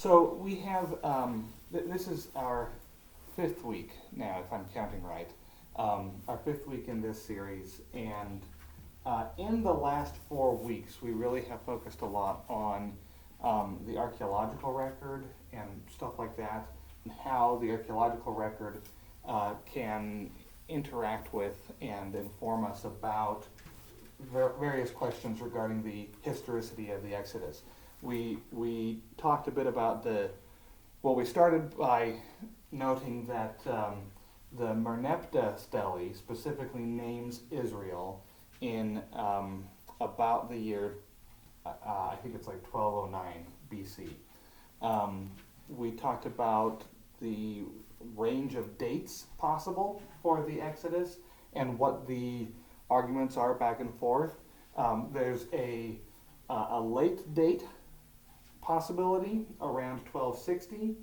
So we have, this is our fifth week now, if I'm counting right. Our fifth week in this series, and in the last 4 weeks, we really have focused a lot on the archaeological record and stuff like that, and how the archaeological record can interact with and inform us about various questions regarding the historicity of the Exodus. We talked a bit about we started by noting that the Merneptah stele specifically names Israel in about the year, I think it's like 1209 BC. We talked about the range of dates possible for the Exodus and what the arguments are back and forth. There's a late date possibility around 1260.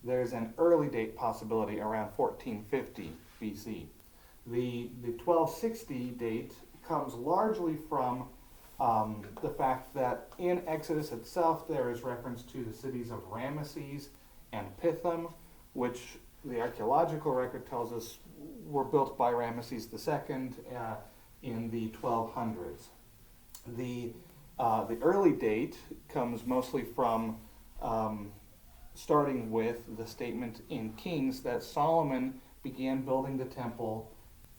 There's an early date possibility around 1450 BC. The 1260 date comes largely from the fact that in Exodus itself there is reference to the cities of Ramesses and Pithom, which the archaeological record tells us were built by Ramesses II in the 1200s. The early date comes mostly from starting with the statement in Kings that Solomon began building the temple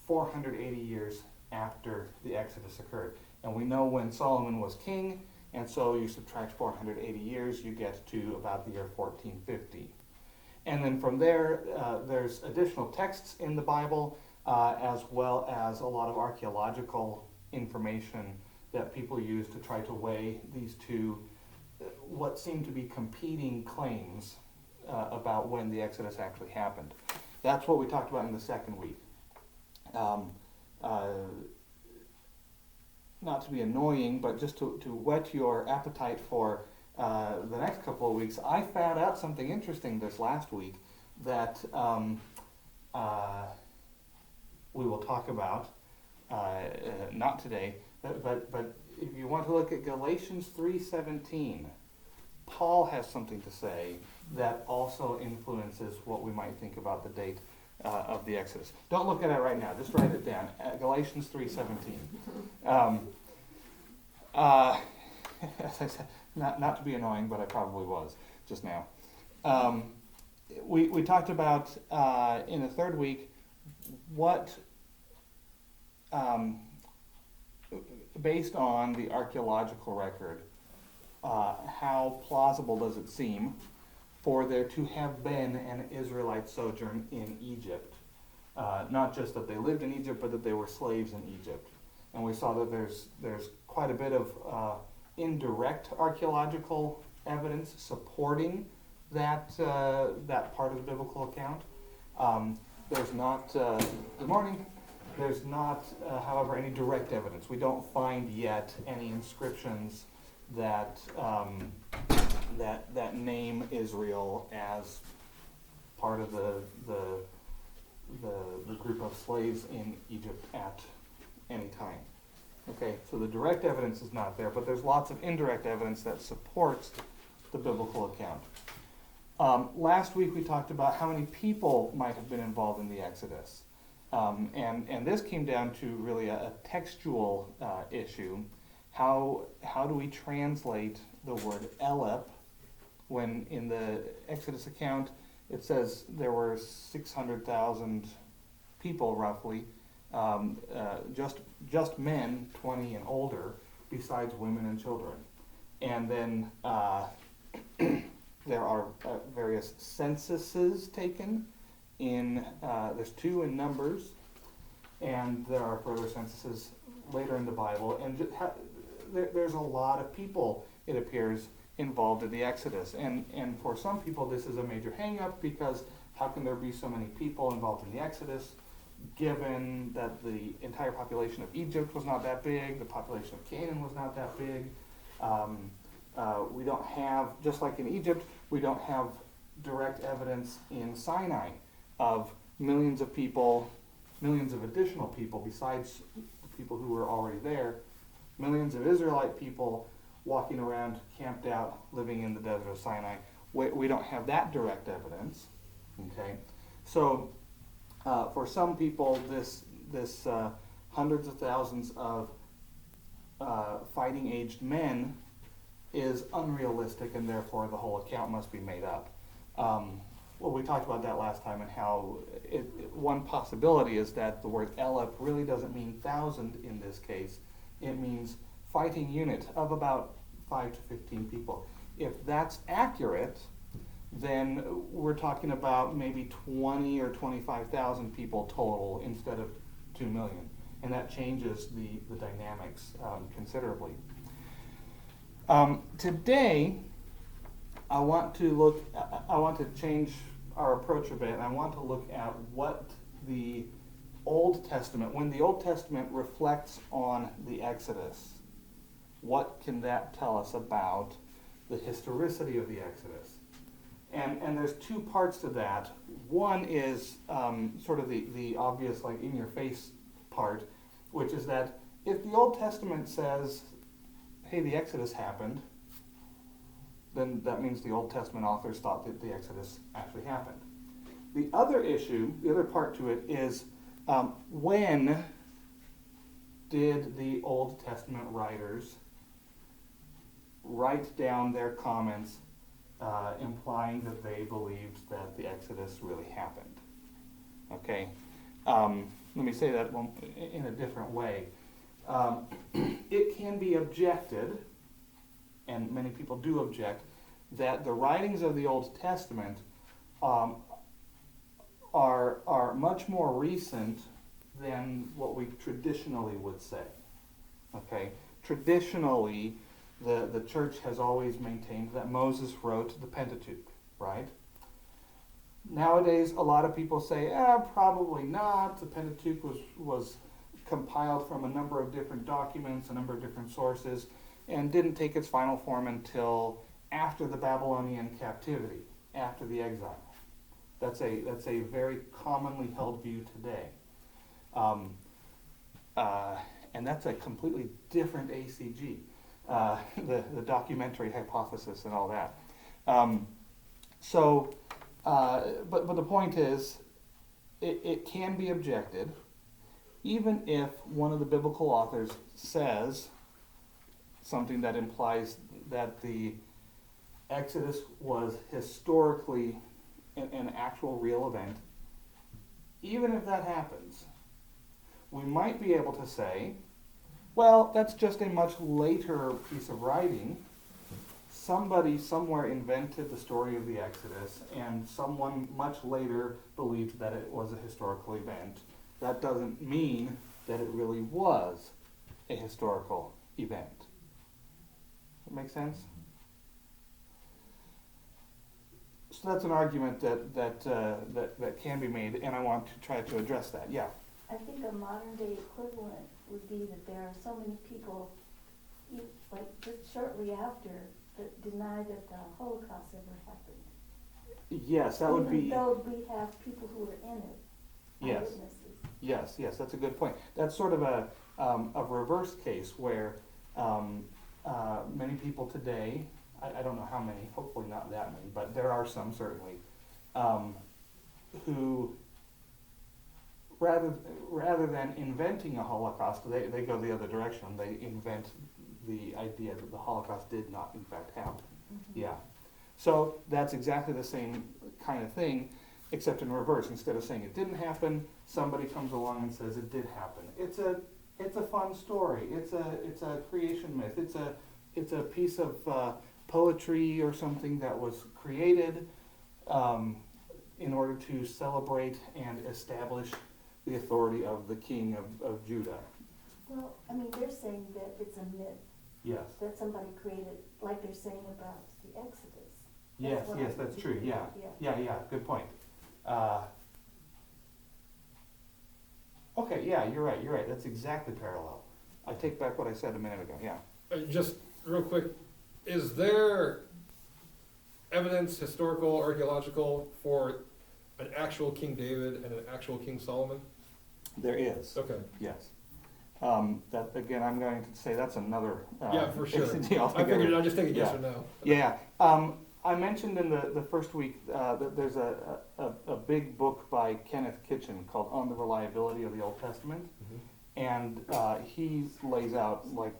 480 years after the Exodus occurred. And we know when Solomon was king, and so you subtract 480 years, you get to about the year 1450. And then from there, there's additional texts in the Bible, as well as a lot of archaeological information that people use to try to weigh these two, what seem to be competing claims about when the Exodus actually happened. That's what we talked about in the second week. Not to be annoying, but just to whet your appetite for the next couple of weeks, I found out something interesting this last week that we will talk about, not today, but if you want to look at Galatians 3:17, Paul has something to say that also influences what we might think about the date of the Exodus. Don't look at it right now, just write it down. Galatians 3:17. As I said, not to be annoying, but I probably was just now. We talked about in the third week what, based on the archaeological record, how plausible does it seem for there to have been an Israelite sojourn in Egypt? Not just that they lived in Egypt, but that they were slaves in Egypt. And we saw that there's quite a bit of indirect archaeological evidence supporting that part of the biblical account. There's not, good morning. There's not, however, any direct evidence. We don't find yet any inscriptions that that name Israel as part of the group of slaves in Egypt at any time. Okay, so the direct evidence is not there, but there's lots of indirect evidence that supports the biblical account. Last week we talked about how many people might have been involved in the Exodus. And this came down to really a textual issue. How do we translate the word Elep when in the Exodus account it says there were 600,000 people roughly, just men 20 and older, besides women and children. And then there are various censuses taken in, there's 2 in Numbers, and there are further censuses later in the Bible, and there's a lot of people, it appears, involved in the Exodus. And for some people this is a major hang-up, because how can there be so many people involved in the Exodus, given that the entire population of Egypt was not that big, the population of Canaan was not that big. We don't have, just like in Egypt, we don't have direct evidence in Sinai of millions of people, millions of additional people besides the people who were already there, millions of Israelite people walking around, camped out, living in the desert of Sinai. We don't have that direct evidence. Okay, so for some people, this hundreds of thousands of fighting-aged men is unrealistic, and therefore the whole account must be made up. Well, we talked about that last time, and how one possibility is that the word elep really doesn't mean thousand in this case. It means fighting unit of about 5 to 15 people. If that's accurate, then we're talking about maybe 20 or 25,000 people total instead of 2 million. And that changes the dynamics considerably. Today, I want to change our approach a bit, and I want to look at what the Old Testament, when the Old Testament reflects on the Exodus, what can that tell us about the historicity of the Exodus? And there's two parts to that. One is sort of the obvious, like in your face part, which is that if the Old Testament says, hey, the Exodus happened, then that means the Old Testament authors thought that the Exodus actually happened. The other issue, the other part to it is, when did the Old Testament writers write down their comments implying that they believed that the Exodus really happened? Okay, let me say that in a different way. It can be objected, and many people do object, that the writings of the Old Testament are much more recent than what we traditionally would say. Okay, traditionally, the church has always maintained that Moses wrote the Pentateuch, right? Nowadays, a lot of people say, probably not. The Pentateuch was compiled from a number of different documents, a number of different sources, and didn't take its final form until after the Babylonian captivity, after the exile. That's a very commonly held view today. And that's a completely different ACG, the documentary hypothesis and all that. But the point is, it can be objected, even if one of the biblical authors says something that implies that the Exodus was historically an actual real event. Even if that happens, we might be able to say, well, that's just a much later piece of writing. Somebody somewhere invented the story of the Exodus, and someone much later believed that it was a historical event. That doesn't mean that it really was a historical event. That make sense? So that's an argument that can be made, and I want to try to address that. Yeah. I think a modern day equivalent would be that there are so many people, like just shortly after, that deny that the Holocaust ever happened. Yes, that would be. Even though we have people who are in it, yes. Eyewitnesses. Yes, that's a good point. That's sort of a reverse case where many people today, I don't know how many, hopefully not that many, but there are some certainly, who rather than inventing a Holocaust, they go the other direction. They invent the idea that the Holocaust did not in fact happen. Mm-hmm. Yeah. So that's exactly the same kind of thing, except in reverse. Instead of saying it didn't happen, somebody comes along and says it did happen. It's a fun story. It's a creation myth. It's a piece of poetry or something that was created in order to celebrate and establish the authority of the king of Judah. Well, I mean, they're saying that it's a myth. Yes. That somebody created, like they're saying about the Exodus. Yes, that's true. Yeah. Good point. Okay, yeah, you're right. That's exactly parallel. I take back what I said a minute ago. Yeah. Just real quick, is there evidence, historical, archaeological, for an actual King David and an actual King Solomon? There is. Okay. Yes. That again, I'm going to say that's another. Yeah, for sure. ACG I altogether. figured. I'm just thinking yes or no. Yeah. I mentioned in the first week that there's a big book by Kenneth Kitchen called On the Reliability of the Old Testament, and he lays out like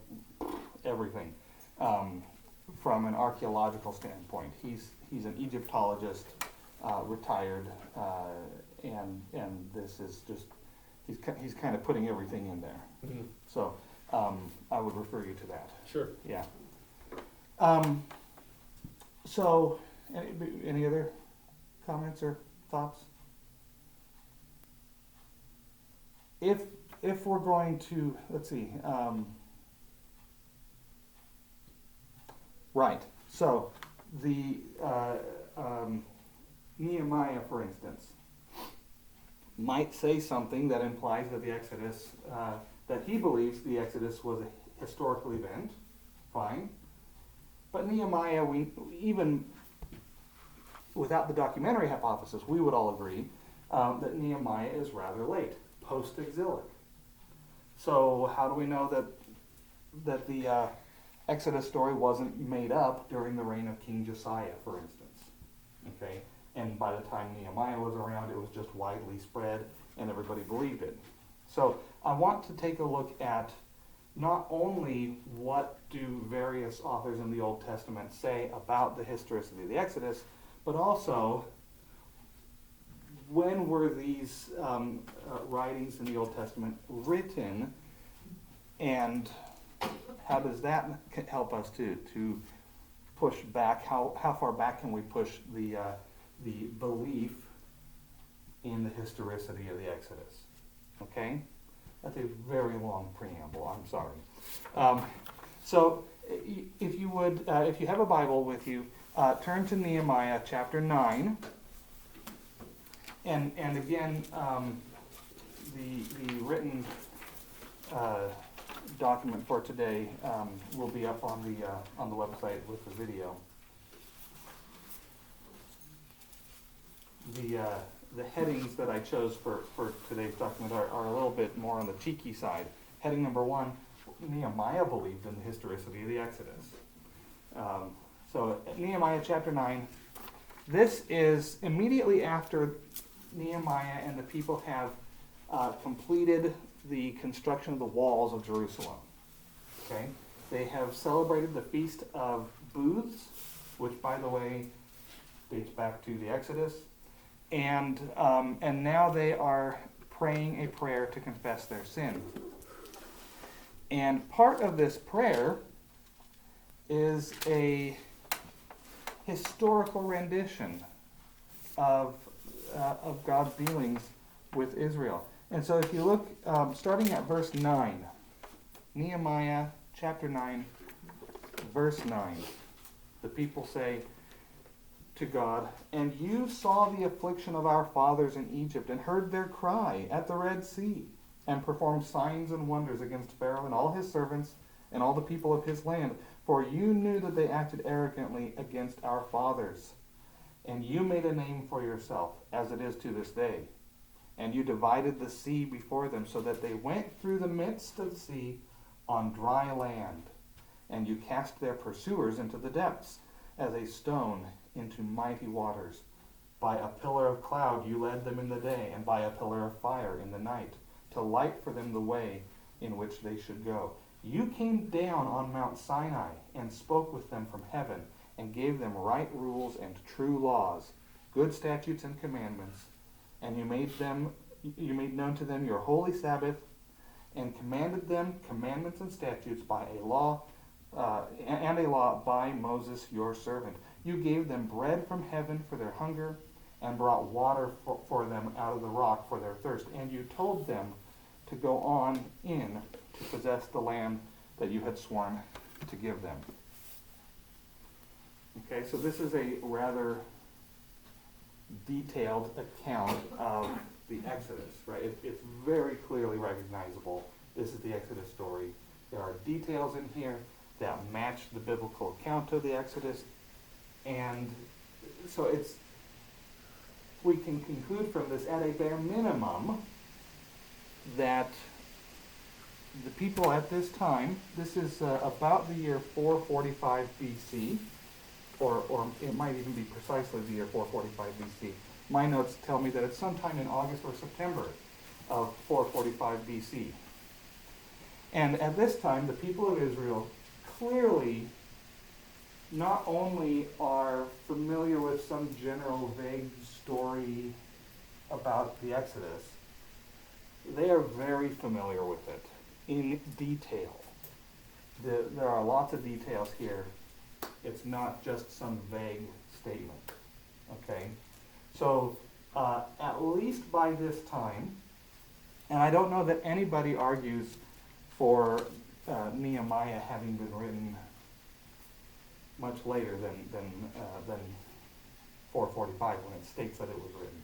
everything from an archaeological standpoint. He's an Egyptologist, retired, and this is just he's kind of putting everything in there. Mhm. So I would refer you to that. Sure. Yeah. So, any other comments or thoughts? If we're going to, let's see, right. So the Nehemiah, for instance, might say something that implies that the Exodus, that he believes the Exodus was a historical event. Fine. But Nehemiah, even without the documentary hypothesis, we would all agree that Nehemiah is rather late, post-exilic. So how do we know that the Exodus story wasn't made up during the reign of King Josiah, for instance? Okay, and by the time Nehemiah was around, it was just widely spread, and everybody believed it. So I want to take a look at not only what do various authors in the Old Testament say about the historicity of the Exodus, but also when were these writings in the Old Testament written, and how does that help us to push back? How far back can we push the belief in the historicity of the Exodus? Okay? That's a very long preamble, I'm sorry. So if you would, if you have a Bible with you, turn to Nehemiah chapter 9. And again, the written document for today will be up on the website with the video. The headings that I chose for today's document are a little bit more on the cheeky side. Heading number 1, Nehemiah believed in the historicity of the Exodus. So Nehemiah chapter 9, this is immediately after Nehemiah and the people have completed the construction of the walls of Jerusalem. Okay, they have celebrated the Feast of Booths, which, by the way, dates back to the Exodus. And now they are praying a prayer to confess their sin. And part of this prayer is a historical rendition of God's dealings with Israel. And so if you look, starting at verse 9, Nehemiah chapter 9, verse 9, the people say to God, "And you saw the affliction of our fathers in Egypt, and heard their cry at the Red Sea, and performed signs and wonders against Pharaoh and all his servants, and all the people of his land. For you knew that they acted arrogantly against our fathers. And you made a name for yourself, as it is to this day. And you divided the sea before them, so that they went through the midst of the sea on dry land. And you cast their pursuers into the depths, as a stone into mighty waters. By a pillar of cloud you led them in the day, and by a pillar of fire in the night, to light for them the way in which they should go. You came down on Mount Sinai, and spoke with them from heaven, and gave them right rules and true laws, good statutes and commandments. And you made known to them your holy Sabbath, and commanded them commandments and statutes by a law, by Moses your servant. You gave them bread from heaven for their hunger, and brought water for them out of the rock for their thirst. And you told them to go on in to possess the land that you had sworn to give them." Okay, so this is a rather detailed account of the Exodus, right? It's very clearly recognizable. This is the Exodus story. There are details in here that match the biblical account of the Exodus. And so we can conclude from this at a bare minimum that the people at this time, this is about the year 445 BC, or it might even be precisely the year 445 BC. My notes tell me that it's sometime in August or September of 445 BC. And at this time, the people of Israel clearly not only are familiar with some general vague story about the Exodus, they are very familiar with it in detail. There are lots of details here. It's not just some vague statement, okay? So at least by this time, and I don't know that anybody argues for Nehemiah having been written much later than 445 when it states that it was written.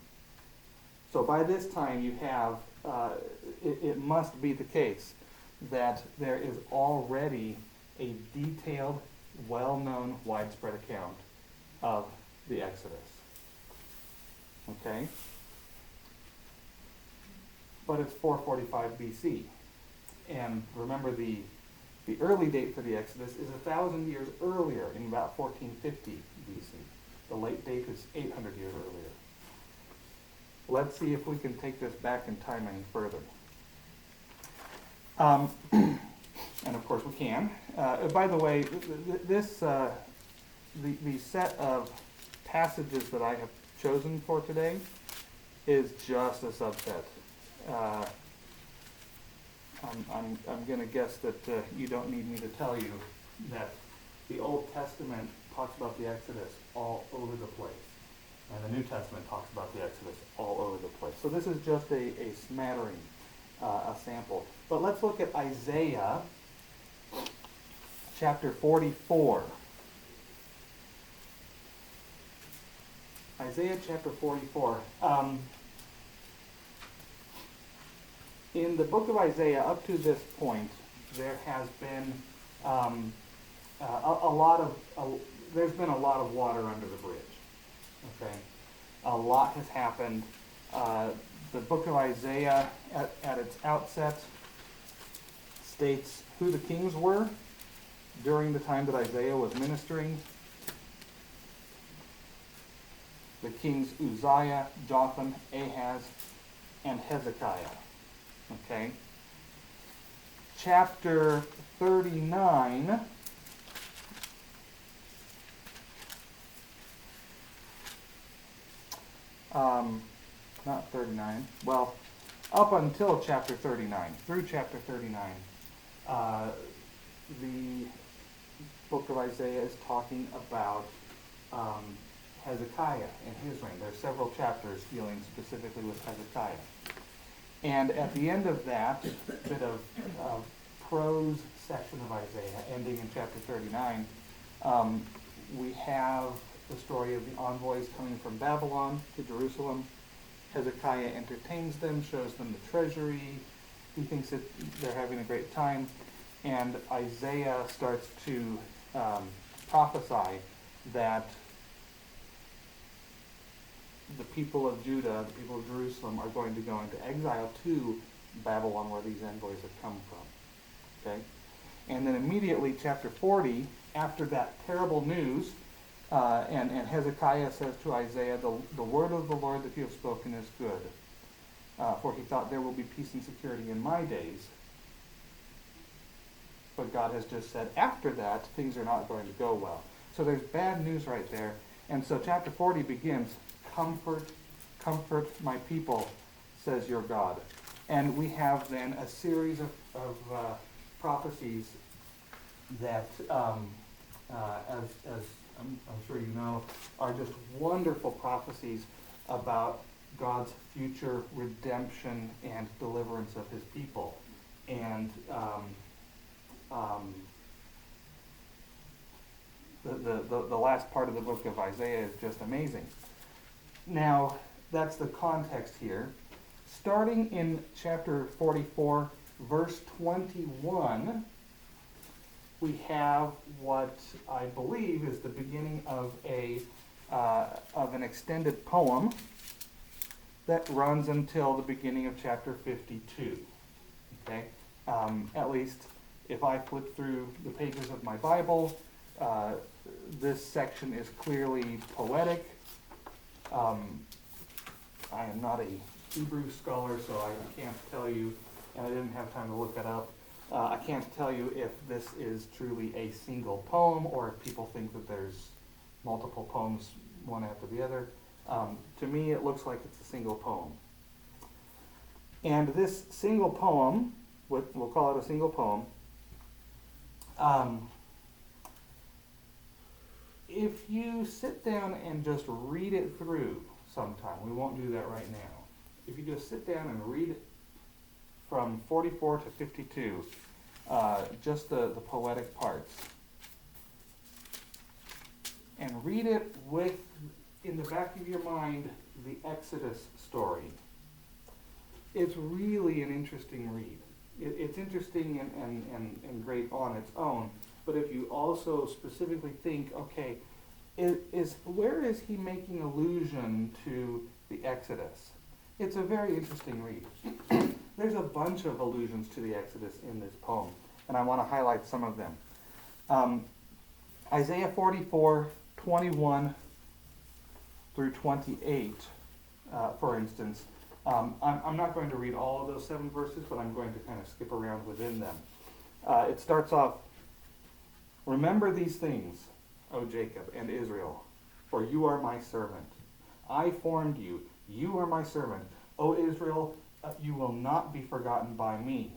So by this time you have, it must be the case that there is already a detailed, well-known, widespread account of the Exodus. Okay? But it's 445 BC. And remember, the early date for the Exodus is 1,000 years earlier, in about 1450 BC. The late date is 800 years earlier. Let's see if we can take this back in time any further. And of course we can. By the way, the set of passages that I have chosen for today is just a subset. I'm going to guess that you don't need me to tell you that the Old Testament talks about the Exodus all over the place, and the New Testament talks about the Exodus all over the place. So this is just a smattering, a sample. But let's look at Isaiah chapter 44. Isaiah chapter 44. In the book of Isaiah, up to this point, there has been there's been a lot of water under the bridge. Okay, a lot has happened. The book of Isaiah, at its outset, states who the kings were during the time that Isaiah was ministering. The kings Uzziah, Jotham, Ahaz, and Hezekiah. Okay. Chapter 39. Not 39. Well, up until chapter 39, through chapter 39, the book of Isaiah is talking about Hezekiah and his reign. There are several chapters dealing specifically with Hezekiah. And at the end of that bit of prose section of Isaiah, ending in chapter 39, we have the story of the envoys coming from Babylon to Jerusalem. Hezekiah entertains them, shows them the treasury. He thinks that they're having a great time. And Isaiah starts to prophesy that the people of Judah, the people of Jerusalem, are going to go into exile to Babylon, where these envoys have come from. Okay? And then immediately, chapter 40, after that terrible news, and Hezekiah says to Isaiah, the word of the Lord that you have spoken is good. For he thought there will be peace and security in my days. But God has just said, after that, things are not going to go well. So there's bad news right there. And so chapter 40 begins, comfort, comfort my people, says your God. And we have then a series of prophecies that, as I'm sure you know, are just wonderful prophecies about God's future redemption and deliverance of his people. And the last part of the book of Isaiah is just amazing. Now, that's the context here. Starting in chapter 44, verse 21, we have what I believe is the beginning of an extended poem that runs until the beginning of chapter 52. Okay, at least if I flip through the pages of my Bible, this section is clearly poetic. I am not a Hebrew scholar, so I can't tell you, and I didn't have time to look it up. I can't tell you if this is truly a single poem or if people think that there's multiple poems one after the other. To me, it looks like it's a single poem. And this single poem, we'll call it a single poem, if you sit down and just read it through sometime, we won't do that right now. If you just sit down and read it from 44 to 52, just the poetic parts, and read it with, in the back of your mind, the Exodus story. It's really an interesting read. It's interesting and great on its own, but if you also specifically think, okay, where is he making allusion to the Exodus? It's a very interesting read. There's a bunch of allusions to the Exodus in this poem, and I want to highlight some of them. Isaiah 44, 21 through 28, for instance. I'm not going to read all of those 7 verses, but I'm going to kind of skip around within them. It starts off, "Remember these things, O Jacob and Israel, for you are my servant. I formed you. You are my servant. O Israel, you will not be forgotten by me.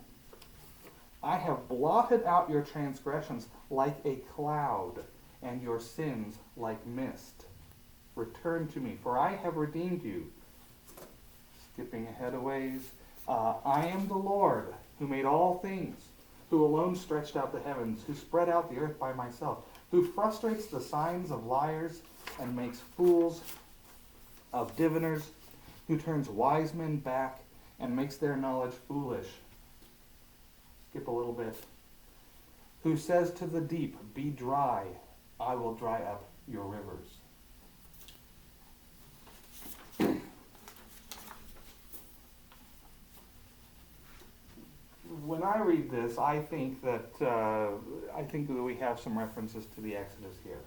I have blotted out your transgressions like a cloud, and your sins like mist. Return to me, for I have redeemed you." Skipping ahead a ways. "I am the Lord, who made all things, who alone stretched out the heavens, who spread out the earth by myself, who frustrates the signs of liars and makes fools of diviners, who turns wise men back and makes their knowledge foolish." Skip a little bit. "Who says to the deep, be dry, I will dry up your rivers." When I read this, I think that we have some references to the Exodus here.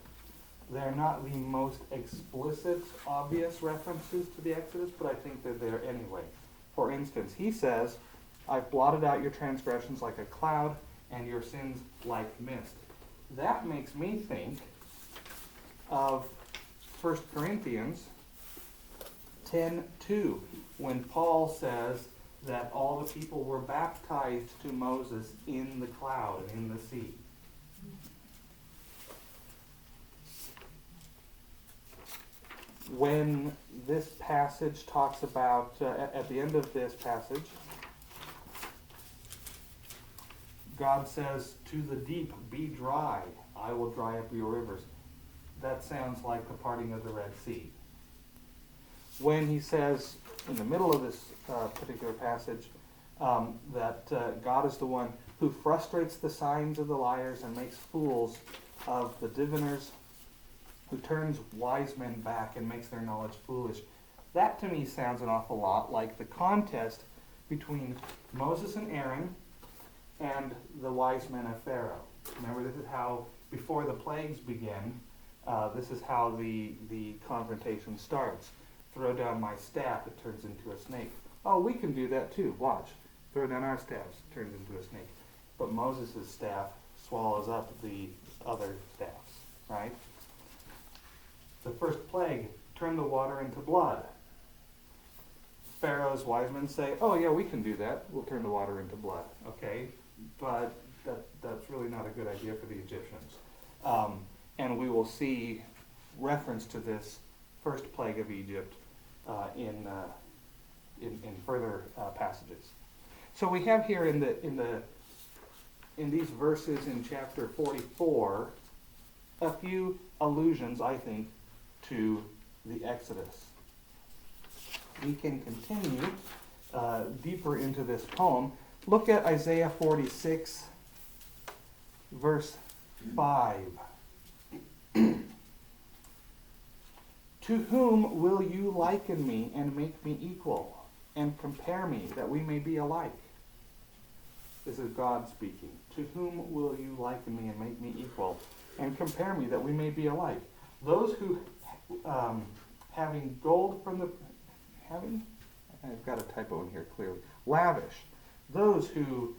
They're not the most explicit, obvious references to the Exodus, but I think they're there anyway. For instance, he says, "I've blotted out your transgressions like a cloud, and your sins like mist." That makes me think of 1 Corinthians 10:2, when Paul says that all the people were baptized to Moses in the cloud and in the sea. When this passage talks about, at the end of this passage, God says, "To the deep, be dry, I will dry up your rivers." That sounds like the parting of the Red Sea. When he says, in the middle of this particular passage, that God is the one who frustrates the signs of the liars and makes fools of the diviners, who turns wise men back and makes their knowledge foolish. That to me sounds an awful lot like the contest between Moses and Aaron and the wise men of Pharaoh. Remember, this is how, before the plagues begin, this is how the confrontation starts. "Throw down my staff, it turns into a snake." Oh, we can do that too. Watch. Throw down our staffs, it turns into a snake. But Moses' staff swallows up the other staffs, right? The first plague, turn the water into blood. Pharaoh's wise men say, "Oh yeah, we can do that. We'll turn the water into blood." Okay, but that's really not a good idea for the Egyptians. And we will see reference to this first plague of Egypt in further passages. So we have here in these verses in chapter 44 a few allusions, I think, to the Exodus. We can continue deeper into this poem. Look at Isaiah 46, verse 5. "To whom will you liken me and make me equal, and compare me that we may be alike? This is God speaking. To whom will you liken me and make me equal, and compare me that we may be alike? Those who, having gold from the, I've got a typo in here clearly, lavish. Those who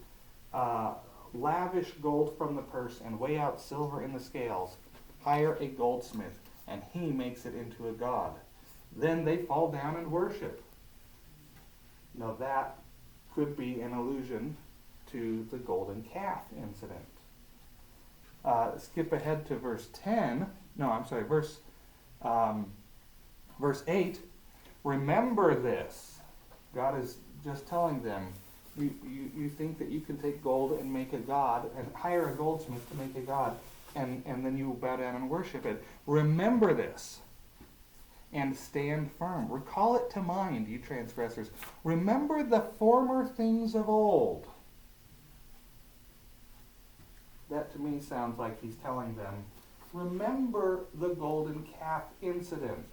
lavish gold from the purse and weigh out silver in the scales, hire a goldsmith, and he makes it into a god. Then they fall down and worship. Now that could be an allusion to the golden calf incident. Skip ahead to verse 10. No, I'm sorry, verse 8. Remember this. God is just telling them, you think that you can take gold and make a god, and hire a goldsmith to make a god, and then you bow down and worship it. Remember this, and stand firm. Recall it to mind, you transgressors. Remember the former things of old. That to me sounds like he's telling them, remember the golden calf incident,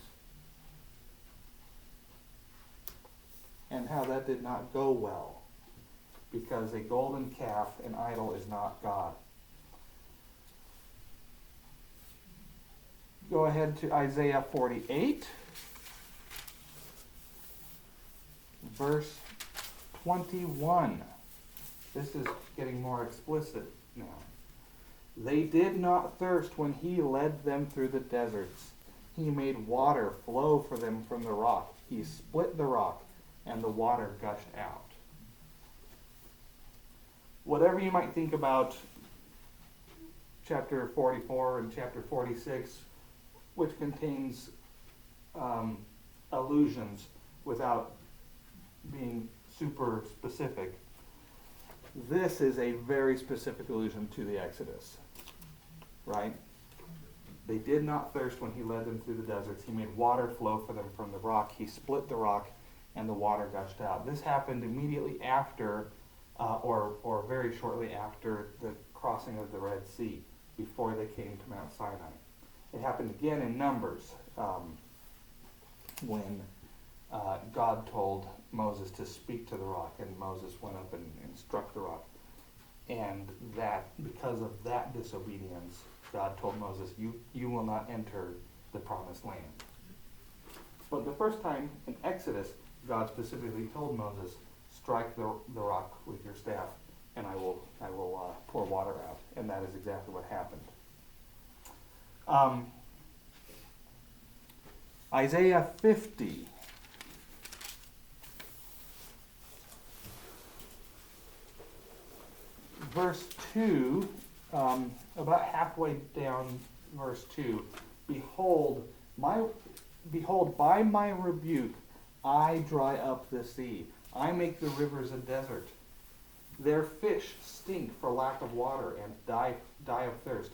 and how that did not go well, because a golden calf, an idol, is not God. Go ahead to Isaiah 48, verse 21. This is getting more explicit now. They did not thirst when he led them through the deserts. He made water flow for them from the rock. He split the rock, and the water gushed out. Whatever you might think about chapter 44 and chapter 46, which contains allusions without being super specific, this is a very specific allusion to the Exodus, right? They did not thirst when he led them through the deserts. He made water flow for them from the rock. He split the rock, and the water gushed out. This happened immediately after, or very shortly after, the crossing of the Red Sea, before they came to Mount Sinai. It happened again in Numbers, when God told Moses to speak to the rock, and Moses went up and struck the rock. And that, because of that disobedience, God told Moses, you will not enter the promised land. But the first time in Exodus, God specifically told Moses, strike the rock with your staff, and I will pour water out. And that is exactly what happened. Isaiah 50. Verse 2, about halfway down verse 2, Behold, by my rebuke I dry up the sea. I make the rivers a desert. Their fish stink for lack of water and die of thirst.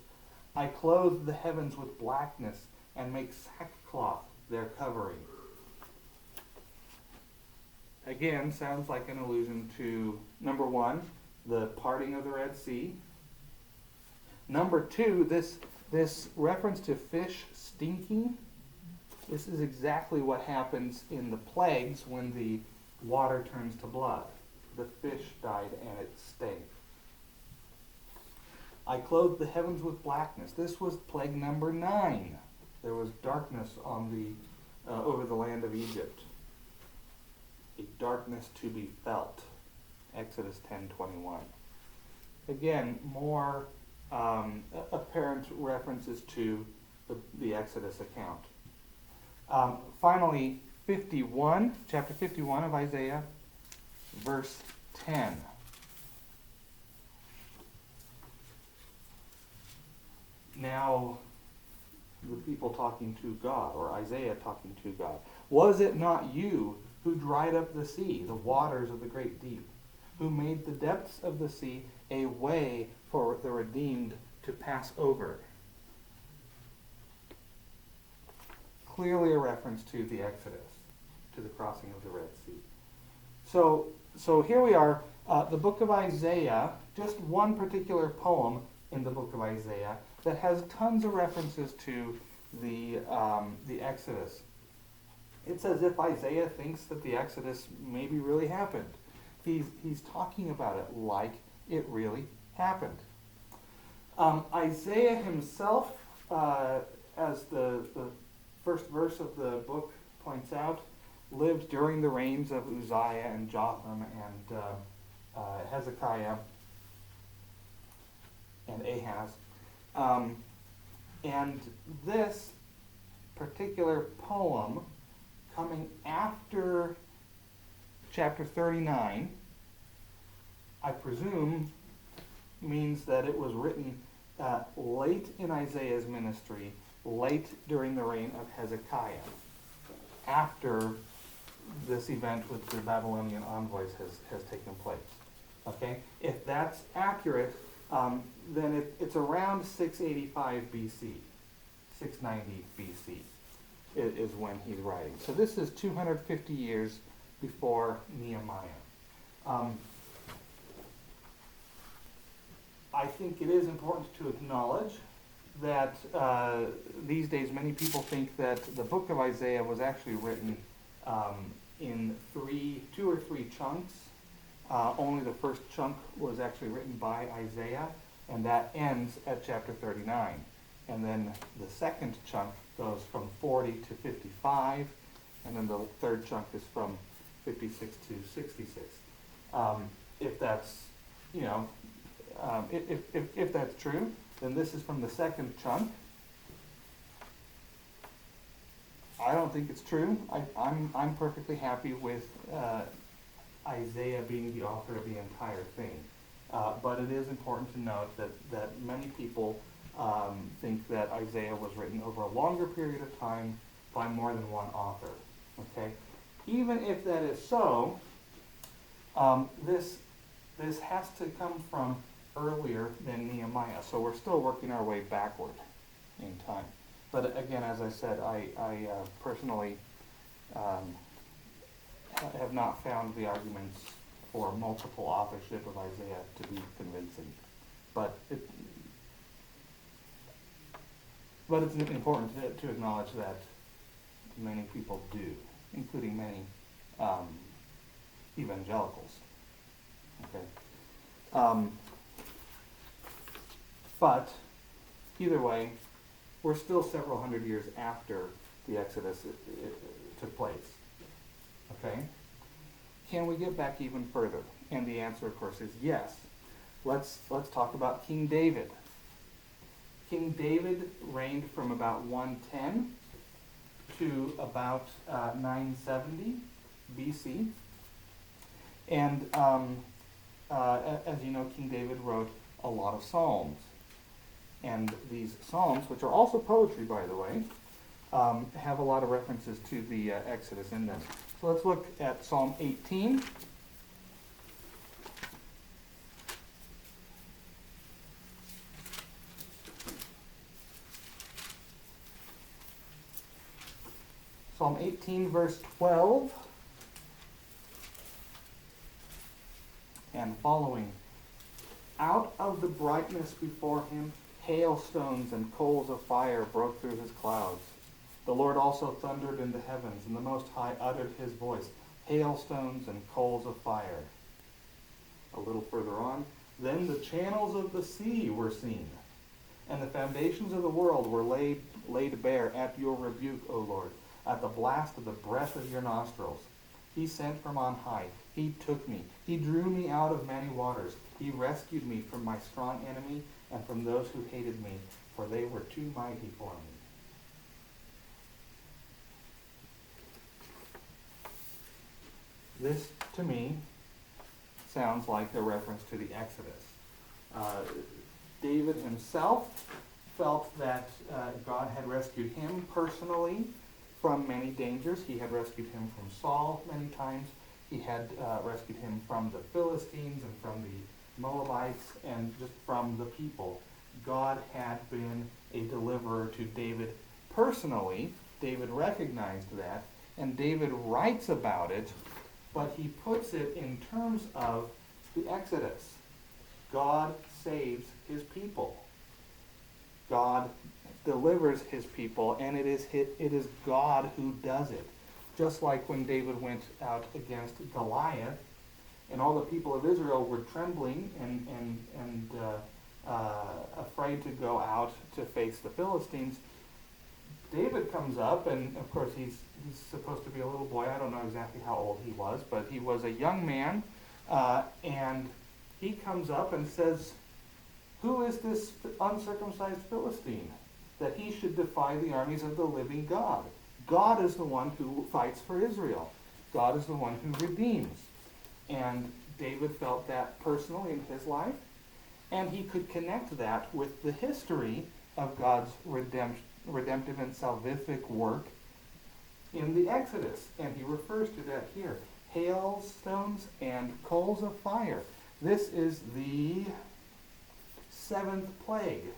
I clothe the heavens with blackness and make sackcloth their covering. Again, sounds like an allusion to, number one, the parting of the Red Sea. Number two, this reference to fish stinking. This is exactly what happens in the plagues when the water turns to blood. The fish died and it stank. I clothed the heavens with blackness. This was plague number 9. There was darkness on the over the land of Egypt. A darkness to be felt. Exodus 10:21. Again, more apparent references to the Exodus account. Finally, chapter 51 of Isaiah, verse 10. Now, the people talking to God, or Isaiah talking to God. Was it not you who dried up the sea, the waters of the great deep, who made the depths of the sea a way for the redeemed to pass over? Clearly a reference to the Exodus, to the crossing of the Red Sea. So here we are, the book of Isaiah, just one particular poem in the book of Isaiah that has tons of references to the Exodus. It's as if Isaiah thinks that the Exodus maybe really happened. He's talking about it like It really happened. Isaiah himself, as the first verse of the book points out, lived during the reigns of Uzziah and Jotham and Hezekiah and Ahaz. And this particular poem, coming after chapter 39, I presume means that it was written late in Isaiah's ministry, late during the reign of Hezekiah, after this event with the Babylonian envoys has taken place. Okay? If that's accurate, then it's around 685 BC, 690 BC is when he's writing. So this is 250 years before Nehemiah. I think it is important to acknowledge that these days many people think that the book of Isaiah was actually written in two or three chunks. Only the first chunk was actually written by Isaiah, and that ends at chapter 39. And then the second chunk goes from 40 to 55, and then the third chunk is from 56 to 66. If that's, if that's true, then this is from the second chunk. I don't think it's true. I'm perfectly happy with Isaiah being the author of the entire thing. But it is important to note that many people think that Isaiah was written over a longer period of time by more than one author. Okay? Even if that is so, this has to come from earlier than Nehemiah. So we're still working our way backward in time. But again, as I said, I personally have not found the arguments for multiple authorship of Isaiah to be convincing. But it's important to acknowledge that many people do, including many evangelicals. Okay. But either way, we're still several hundred years after the Exodus took place. Okay? Can we get back even further? And the answer, of course, is yes. Let's talk about King David. King David reigned from about 110 to about 970 BC. And as you know, King David wrote a lot of psalms. And these psalms, which are also poetry, by the way, have a lot of references to the Exodus in them. So let's look at Psalm 18. Psalm 18, verse 12 and following. Out of the brightness before him, hailstones and coals of fire broke through his clouds. The Lord also thundered in the heavens, and the Most High uttered his voice, hailstones and coals of fire. A little further on, then the channels of the sea were seen, and the foundations of the world were laid bare at your rebuke, O Lord, at the blast of the breath of your nostrils. He sent from on high. He took me. He drew me out of many waters. He rescued me from my strong enemy and from those who hated me, for they were too mighty for me. This, to me, sounds like a reference to the Exodus. David himself felt that God had rescued him personally from many dangers. He had rescued him from Saul many times. He had rescued him from the Philistines and from the Moabites and just from the people. God had been a deliverer to David personally. David recognized that, and David writes about it, but he puts it in terms of the Exodus. God saves his people. God delivers his people, and it is God who does it. Just like when David went out against Goliath, and all the people of Israel were trembling and afraid to go out to face the Philistines, David comes up, and of course he's supposed to be a little boy. I don't know exactly how old he was, but he was a young man, and he comes up and says, "Who is this uncircumcised Philistine, that he should defy the armies of the living God? God is the one who fights for Israel. God is the one who redeems." And David felt that personally in his life, and he could connect that with the history of God's redemptive and salvific work in the Exodus. And he refers to that here. Hailstones and coals of fire. This is the 7th plague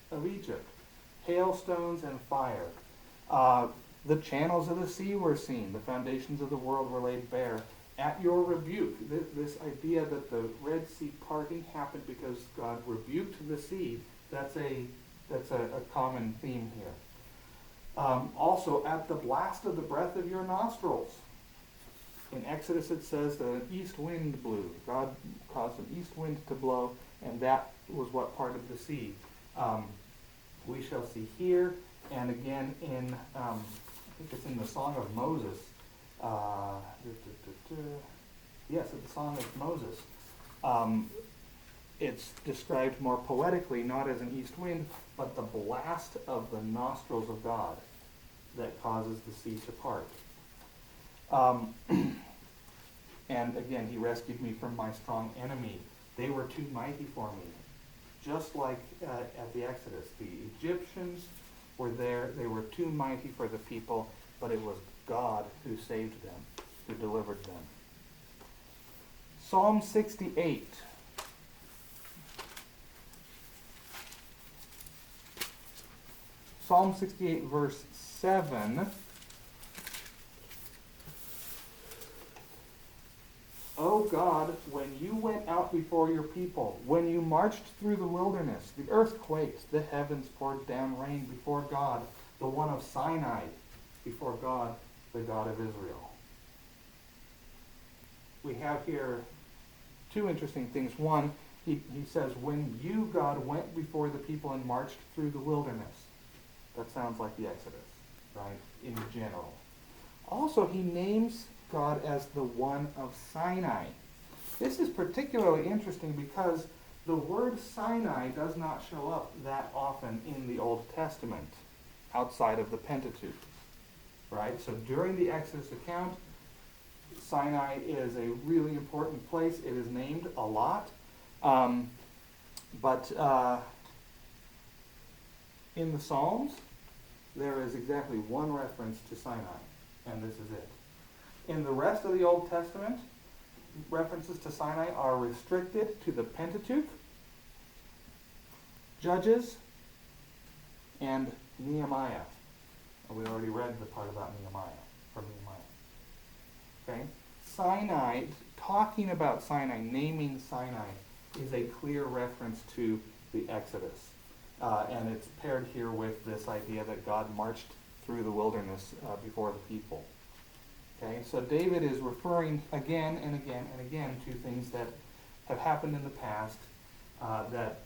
of Egypt. Hailstones and fire. The channels of the sea were seen. The foundations of the world were laid bare. At your rebuke, this idea that the Red Sea parting happened because God rebuked the sea, that's a common theme here. Also, at the blast of the breath of your nostrils. In Exodus it says that an east wind blew. God caused an east wind to blow, and that was what part of the sea. We shall see here, and again in, I think it's in the Song of Moses. Yes, it's the Song of Moses. It's described more poetically, not as an east wind, but the blast of the nostrils of God that causes the sea to part. And again, he rescued me from my strong enemy. They were too mighty for me. Just like at the Exodus, the Egyptians were there. They were too mighty for the people, but it was God who saved them, who delivered them. Psalm 68. Psalm 68, verse 7. O God, when you went out before your people, when you marched through the wilderness, the earth quaked, the heavens poured down rain before God, the one of Sinai, before God, the God of Israel. We have here two interesting things. One, he says, when you, God, went before the people and marched through the wilderness. That sounds like the Exodus, right, in general. Also, he names God as the one of Sinai. This is particularly interesting because the word Sinai does not show up that often in the Old Testament outside of the Pentateuch, right? So during the Exodus account, Sinai is a really important place. It is named a lot, but in the Psalms, there is exactly one reference to Sinai, and this is it. In the rest of the Old Testament, references to Sinai are restricted to the Pentateuch, Judges, and Nehemiah. We already read the part about Nehemiah, from Nehemiah. Okay? Sinai, talking about Sinai, naming Sinai, is a clear reference to the Exodus. And it's paired here with this idea that God marched through the wilderness before the people. Okay, so David is referring again and again and again to things that have happened in the past that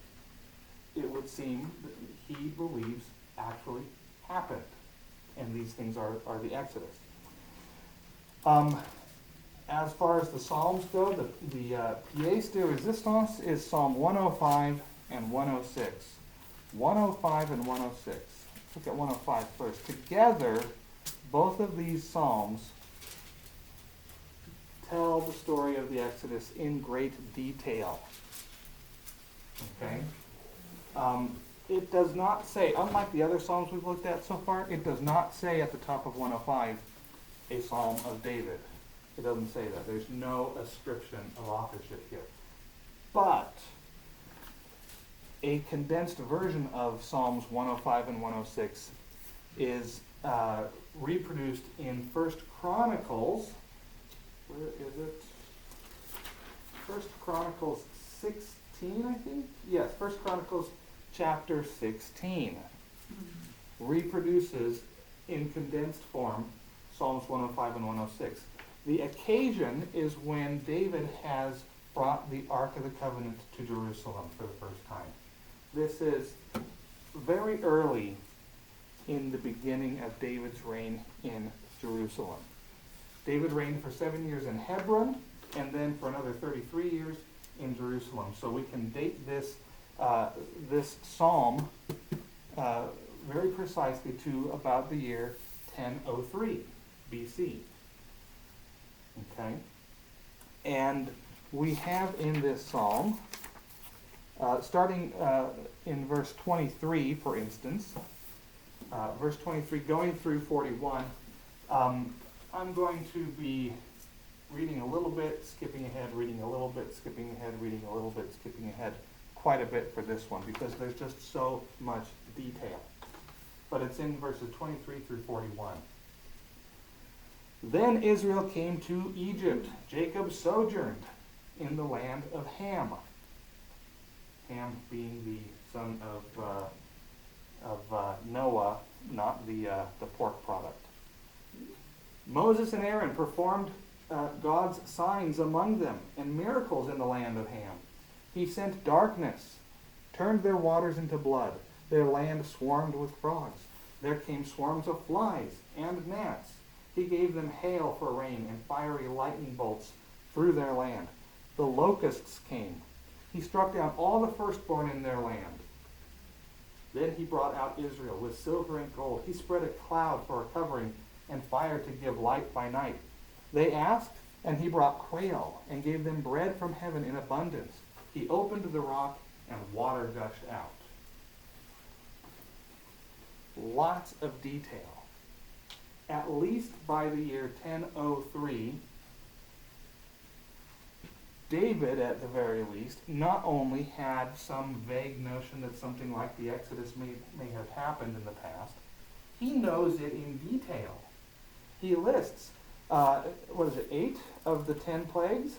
it would seem that he believes actually happened. And these things are the Exodus. As far as the Psalms go, the pièce de résistance is Psalm 105 and 106. 105 and 106. Let's look at 105 first. Together, both of these Psalms tell the story of the Exodus in great detail. Okay? It does not say, unlike the other Psalms we've looked at so far, it does not say at the top of 105, a Psalm of David. It doesn't say that. There's no ascription of authorship here. But a condensed version of Psalms 105 and 106 is reproduced in 1 Chronicles. Where is it? 1 Chronicles 16, I think? Yes, 1 Chronicles chapter 16 reproduces in condensed form Psalms 105 and 106. The occasion is when David has brought the Ark of the Covenant to Jerusalem for the first time. This is very early in the beginning of David's reign in Jerusalem. David reigned for 7 years in Hebron, and then for another 33 years in Jerusalem. So we can date this psalm very precisely to about the year 1003 BC. Okay? And we have in this psalm, starting in verse 23, for instance, verse 23 going through 41, I'm going to be reading a little bit, skipping ahead, reading a little bit, skipping ahead, reading a little bit, skipping ahead, quite a bit for this one, because there's just so much detail. But it's in verses 23 through 41. Then Israel came to Egypt. Jacob sojourned in the land of Ham. Ham being the son of Noah, not the pork product. Moses and Aaron performed God's signs among them and miracles in the land of Ham. He sent darkness, turned their waters into blood. Their land swarmed with frogs. There came swarms of flies and gnats. He gave them hail for rain and fiery lightning bolts through their land. The locusts came. He struck down all the firstborn in their land. Then he brought out Israel with silver and gold. He spread a cloud for a covering and fire to give light by night. They asked, and he brought quail and gave them bread from heaven in abundance. He opened the rock, and water gushed out. Lots of detail. At least by the year 1003, David, at the very least, not only had some vague notion that something like the Exodus may have happened in the past, he knows it in detail. He lists, 8 of the 10 plagues?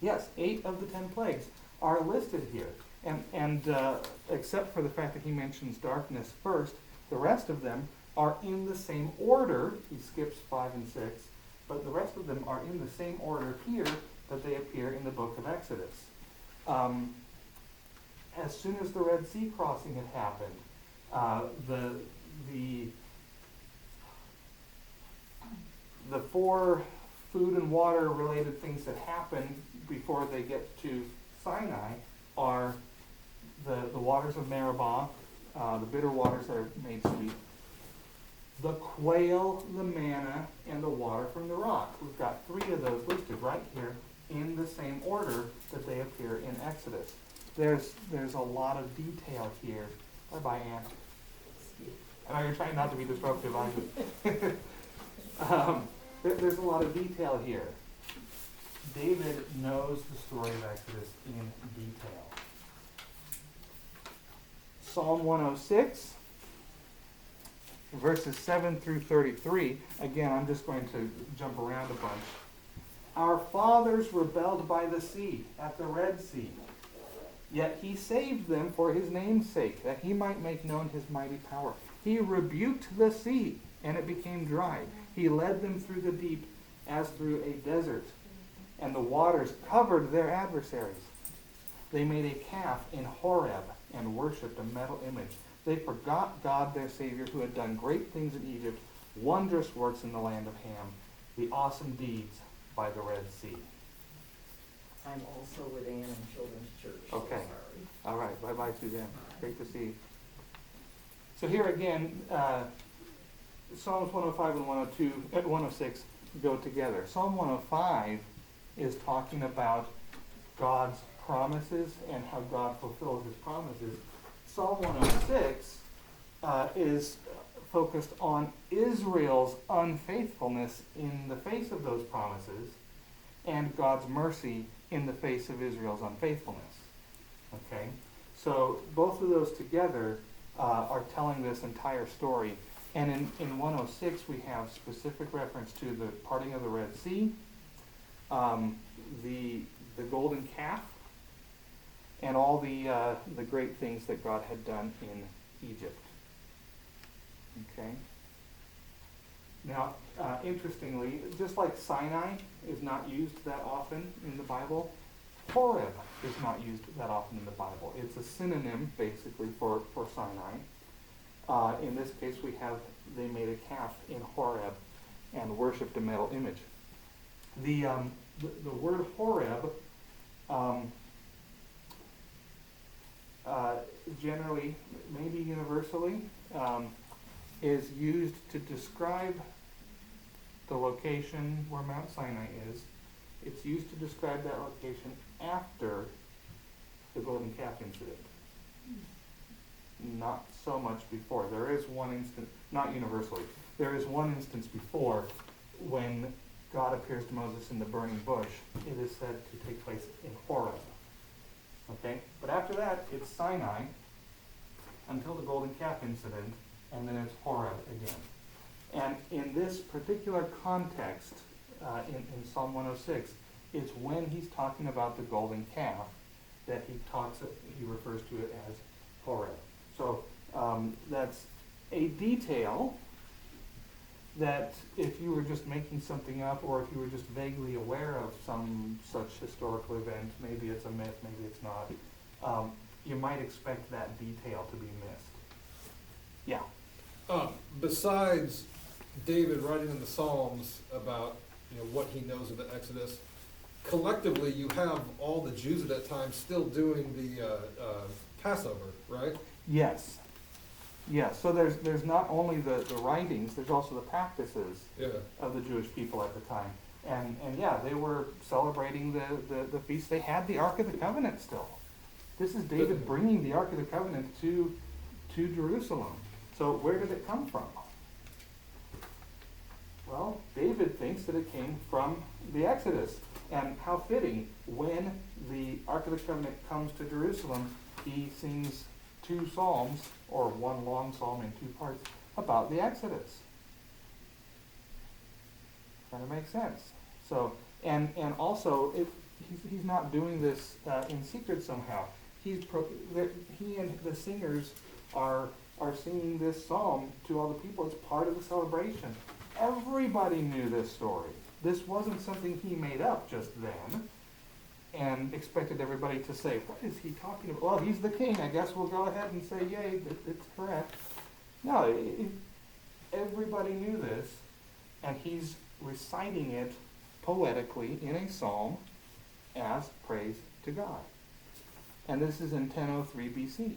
Yes, 8 of the 10 plagues are listed here. And except for the fact that he mentions darkness first, the rest of them are in the same order. He skips 5 and 6, but the rest of them are in the same order here that they appear in the book of Exodus. As soon as the Red Sea crossing had happened, the 4 food and water related things that happen before they get to Sinai are the waters of Meribah, the bitter waters that are made sweet, the quail, the manna, and the water from the rock. We've got 3 of those listed right here in the same order that they appear in Exodus. There's a lot of detail here. Bye-bye, Ann. I know you're trying not to be disruptive, there's a lot of detail here. David knows the story of Exodus in detail. Psalm 106, verses 7 through 33. Again, I'm just going to jump around a bunch. Our fathers rebelled by the sea, at the Red Sea. Yet he saved them for his name's sake, that he might make known his mighty power. He rebuked the sea, and it became dry. He led them through the deep as through a desert, and the waters covered their adversaries. They made a calf in Horeb and worshipped a metal image. They forgot God their Savior, who had done great things in Egypt, wondrous works in the land of Ham, the awesome deeds by the Red Sea. I'm also with Ann in Children's Church. Okay. So sorry. All right. Bye-bye, Suzanne. Great to see you. So here again, Psalms 105 and 106 go together. Psalm 105 is talking about God's promises and how God fulfills his promises. Psalm 106 is focused on Israel's unfaithfulness in the face of those promises and God's mercy in the face of Israel's unfaithfulness. Okay? So both of those together are telling this entire story. And in 106 we have specific reference to the parting of the Red Sea, the golden calf, and all the great things that God had done in Egypt. Okay? Now, interestingly, just like Sinai is not used that often in the Bible, Horeb is not used that often in the Bible. It's a synonym, basically, for Sinai. In this case, they made a calf in Horeb and worshipped a metal image. The word Horeb generally, maybe universally, is used to describe the location where Mount Sinai is. It's used to describe that location after the golden calf incident. Not so much before. There is one instance, not universally, there is one instance before when God appears to Moses in the burning bush. It is said to take place in Horeb. Okay? But after that, it's Sinai until the golden calf incident, and then it's Horeb again. And in this particular context, in Psalm 106, it's when he's talking about the golden calf that he refers to it as Horeb. So that's a detail that if you were just making something up, or if you were just vaguely aware of some such historical event, maybe it's a myth, maybe it's not, you might expect that detail to be missed. Yeah. Besides David writing in the Psalms about what he knows of the Exodus, collectively you have all the Jews at that time still doing the Passover, right? Yes. Yes. So there's not only the writings, there's also the practices of the Jewish people at the time. And yeah, they were celebrating the feast. They had the Ark of the Covenant still. This is David bringing the Ark of the Covenant to Jerusalem. So where did it come from? Well, David thinks that it came from the Exodus. And how fitting, when the Ark of the Covenant comes to Jerusalem, he sings 2 psalms, or one long psalm in 2 parts, about the Exodus. Kind of makes sense. So, and also, he's not doing this in secret somehow. He and the singers are singing this psalm to all the people. It's part of the celebration. Everybody knew this story. This wasn't something he made up just then and expected everybody to say, what is he talking about? Well, he's the king. I guess we'll go ahead and say, yay, it's correct. No, everybody knew this, and he's reciting it poetically in a psalm as praise to God. And this is in 1003 BC.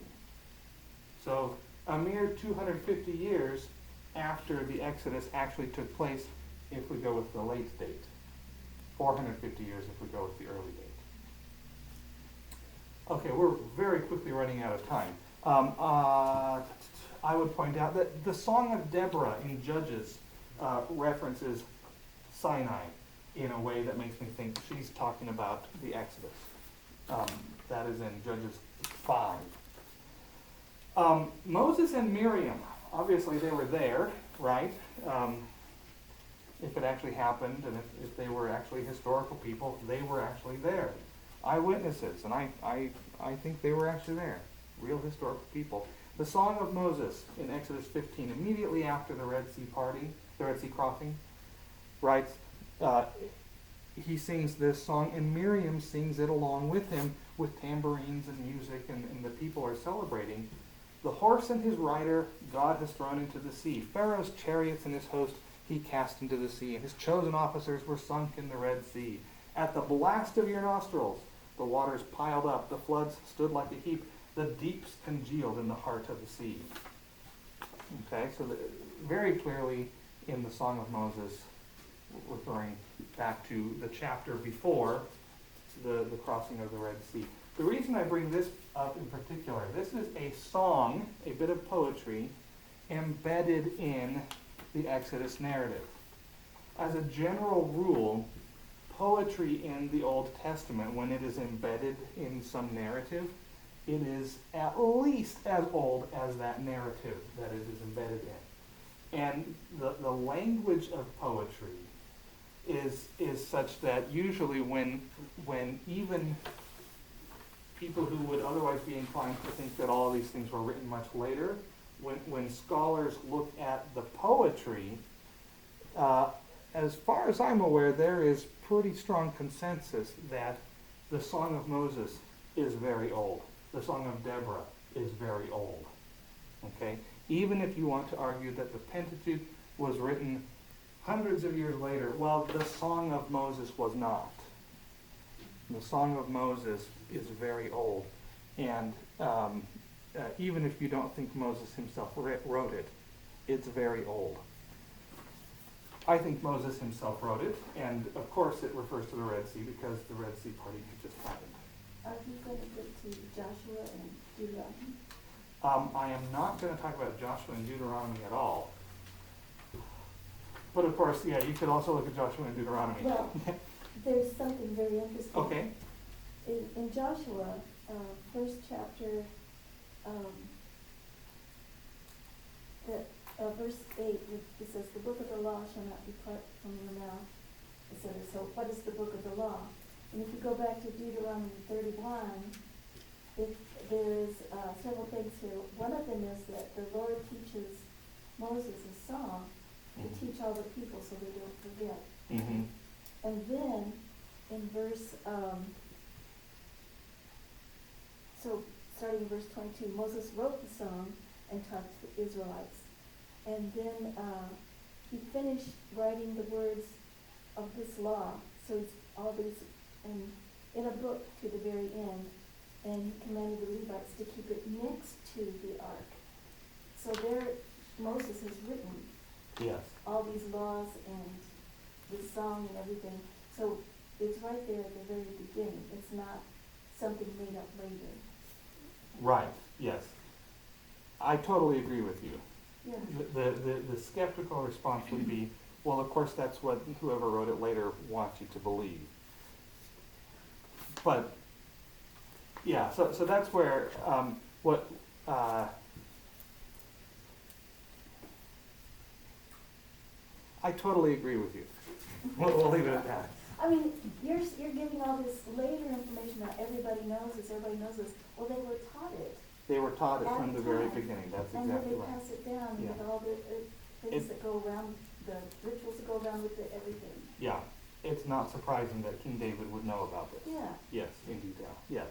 So a mere 250 years after the Exodus actually took place, if we go with the late date. 450 years if we go with the early date. Okay, we're very quickly running out of time. I would point out that the Song of Deborah in Judges references Sinai in a way that makes me think she's talking about the Exodus. That is in Judges 5. Moses and Miriam, obviously they were there, right? If it actually happened, and if they were actually historical people, they were actually there. Eyewitnesses, and I think they were actually there. Real historical people. The Song of Moses in Exodus 15, immediately after the Red Sea crossing, writes, he sings this song, and Miriam sings it along with him with tambourines and music, and the people are celebrating. The horse and his rider God has thrown into the sea. Pharaoh's chariots and his host he cast into the sea, and his chosen officers were sunk in the Red Sea. At the blast of your nostrils, the waters piled up, the floods stood like a heap, the deeps congealed in the heart of the sea. Okay, so very clearly in the Song of Moses, referring back to the chapter before the crossing of the Red Sea. The reason I bring this up in particular, this is a song, a bit of poetry, embedded in the Exodus narrative. As a general rule, poetry in the Old Testament, when it is embedded in some narrative, it is at least as old as that narrative that it is embedded in. And the language of poetry is such that usually when even people who would otherwise be inclined to think that all of these things were written much later, when scholars look at the poetry as far as I'm aware, there is pretty strong consensus that the Song of Moses is very old. The Song of Deborah is very old. Okay? Even if you want to argue that the Pentateuch was written hundreds of years later, well, the Song of Moses was not. The Song of Moses is very old. And even if you don't think Moses himself wrote it, it's very old. I think Moses himself wrote it, and of course it refers to the Red Sea because the Red Sea party had just happened. Are you going to get to Joshua and Deuteronomy? I am not going to talk about Joshua and Deuteronomy at all. But of course, yeah, you could also look at Joshua and Deuteronomy. Well, there's something very interesting. Okay. In Joshua, first chapter, verse 8, it says, "The book of the law shall not depart from your mouth." So what is the book of the law? And if you go back to Deuteronomy 31, there's several things here. One of them is that the Lord teaches Moses a song to teach all the people so they don't forget. Mm-hmm. And then in verse, so starting in verse 22, Moses wrote the song and taught the Israelites. And then he finished writing the words of this law, so it's all these in a book to the very end. And he commanded the Levites to keep it next to the ark. So there, Moses has written Yes. all these laws and this song and everything. So it's right there at the very beginning. It's not something made up later. Right. Yes. I totally agree with you. Yeah. The skeptical response would be, well, of course that's what whoever wrote it later wants you to believe. But yeah, so that's where I totally agree with you. We'll leave it at that. I mean, you're giving all this later information that everybody knows this, everybody knows this. Well, they were taught it. They were taught it At from the the very time. beginning. That's And exactly then they right. pass it down Yeah. with all the things It- that go around, the rituals that go around with it, everything. Yeah, it's not surprising that King David would know about this. Yeah. Yes, in detail. Yes,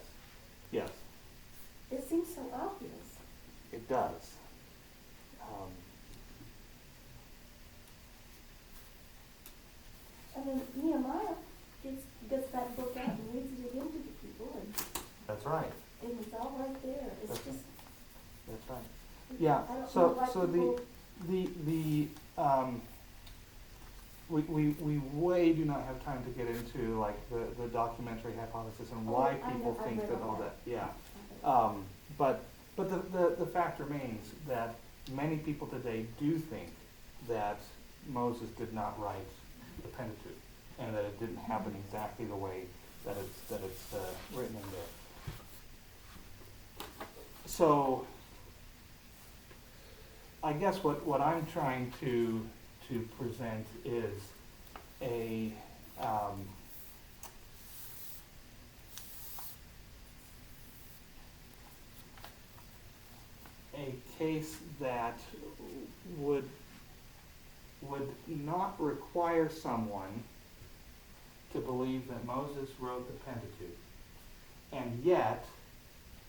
yes, It seems so obvious. it does. And then Nehemiah gets that book out and reads it again to the people, and That's right. it's all right there. It's That's just. That's right. Yeah. I don't know So why so people- we way do not have time to get into like the documentary hypothesis and why I people know, I think read that all all that. that. Yeah. But the fact remains that many people today do think that Moses did not write the Pentateuch and that it didn't happen exactly the way that it's written in there. So I guess what I'm trying to present is a case that would not require someone to believe that Moses wrote the Pentateuch, and yet,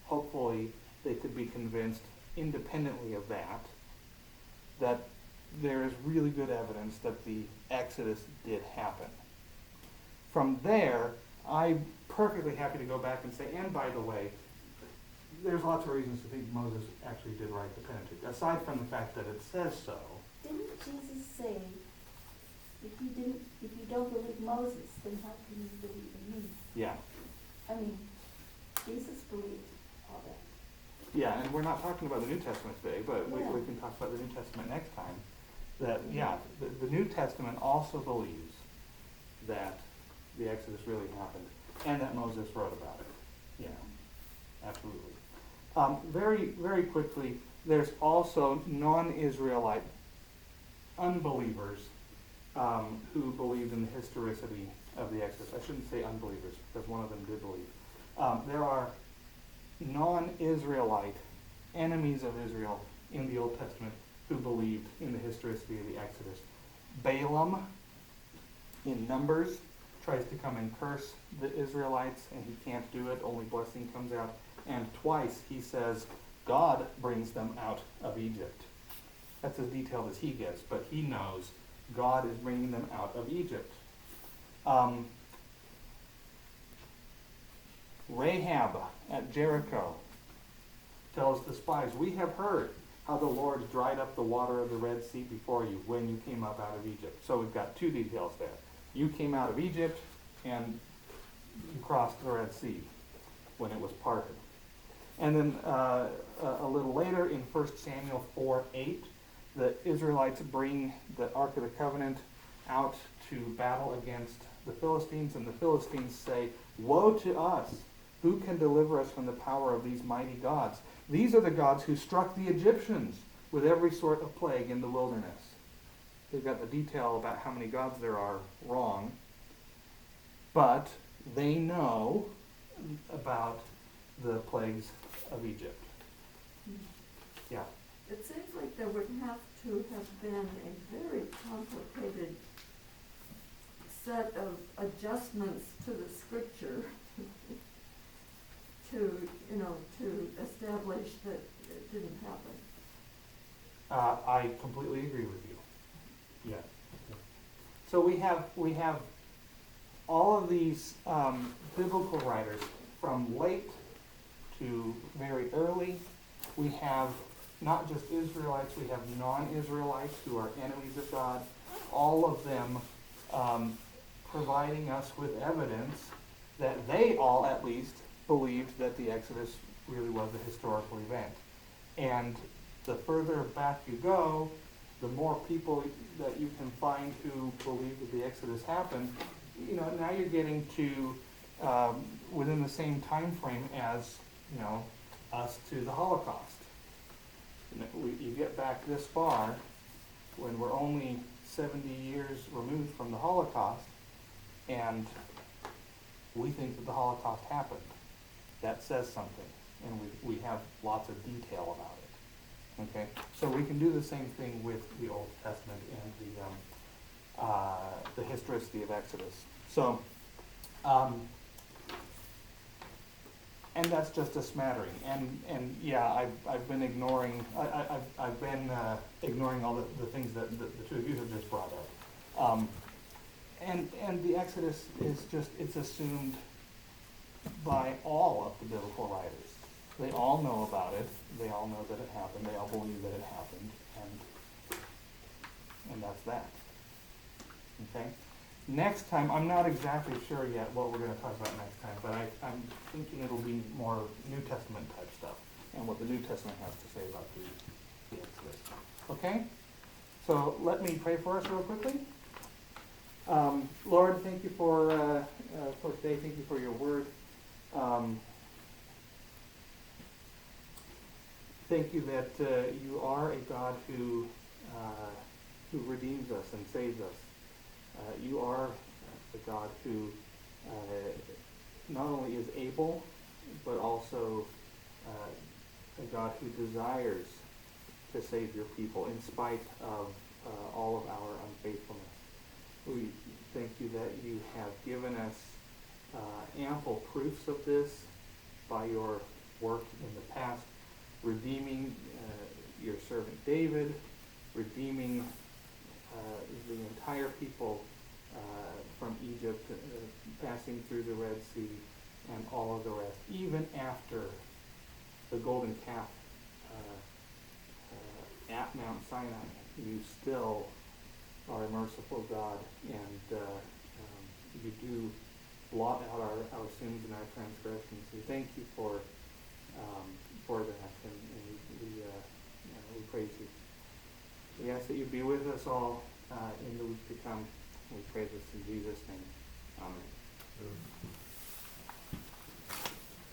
hopefully, they could be convinced independently of that there is really good evidence that the Exodus did happen. From there, I'm perfectly happy to go back and say, and by the way, there's lots of reasons to think Moses actually did write the Pentateuch, aside from the fact that it says so. Didn't Jesus say, if you don't believe Moses, then how can you believe in me? Yeah. I mean, Jesus believed all that. Yeah, and we're not talking about the New Testament today, but we Yeah. can talk about the New Testament next time. That, yeah, the New Testament also believes that the Exodus really happened and that Moses wrote about it. Yeah, absolutely. Very, very quickly, there's also non-Israelite unbelievers who believed in the historicity of the Exodus. I shouldn't say unbelievers, because one of them did believe. There are non-Israelite enemies of Israel in the Old Testament who believed in the historicity of the Exodus. Balaam in Numbers tries to come and curse the Israelites, and he can't do it, only blessing comes out. And twice he says, God brings them out of Egypt. That's as detailed as he gets, but he knows God is bringing them out of Egypt. Rahab at Jericho tells the spies, we have heard how the Lord dried up the water of the Red Sea before you when you came up out of Egypt. So we've got two details there. You came out of Egypt and you crossed the Red Sea when it was parted. And then a little later in 1 Samuel 4:8, the Israelites bring the Ark of the Covenant out to battle against the Philistines, and the Philistines say, woe to us! Who can deliver us from the power of these mighty gods? These are the gods who struck the Egyptians with every sort of plague in the wilderness. They've got the detail about how many gods there are wrong, but they know about the plagues of Egypt. Yeah. It seems like there would have to have been a very complicated set of adjustments to the scripture to establish that it didn't happen. I completely agree with you. Yeah. So we have all of these biblical writers from late to very early. We have not just Israelites, we have non-Israelites who are enemies of God, all of them providing us with evidence that they all at least believed that the Exodus really was a historical event. And the further back you go, the more people that you can find who believe that the Exodus happened. Now you're getting to within the same time frame as us to the Holocaust. You get back this far when we're only 70 years removed from the Holocaust, and we think that the Holocaust happened. That says something, and we have lots of detail about it. Okay, so we can do the same thing with the Old Testament and the historicity of Exodus. So, and that's just a smattering. And yeah, I've been ignoring. I've been ignoring all the things that the two of you have just brought up. And the Exodus is it's assumed by all of the biblical writers. They all know about it. They all know that it happened. They all believe that it happened. And that's that. Okay? Next time, I'm not exactly sure yet what we're going to talk about next time, but I'm thinking it'll be more New Testament type stuff and what the New Testament has to say about the Exodus. Okay? So let me pray for us real quickly. Lord, thank you for today. Thank you for your word. Thank you that you are a God who redeems us and saves us. You are the God who not only is able, but also a God who desires to save your people in spite of all of our unfaithfulness. We thank you that you have given us ample proofs of this by your work in the past, redeeming your servant David, redeeming the entire people from Egypt, passing through the Red Sea, and all of the rest. Even after the golden calf at Mount Sinai, you still are a merciful God, and you do blot out our sins and our transgressions. We thank you for that, and we praise you. We ask that you be with us all in the week to come. We pray this in Jesus' name. Amen.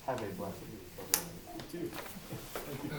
Have a blessed week, everyone. You too. Thank you.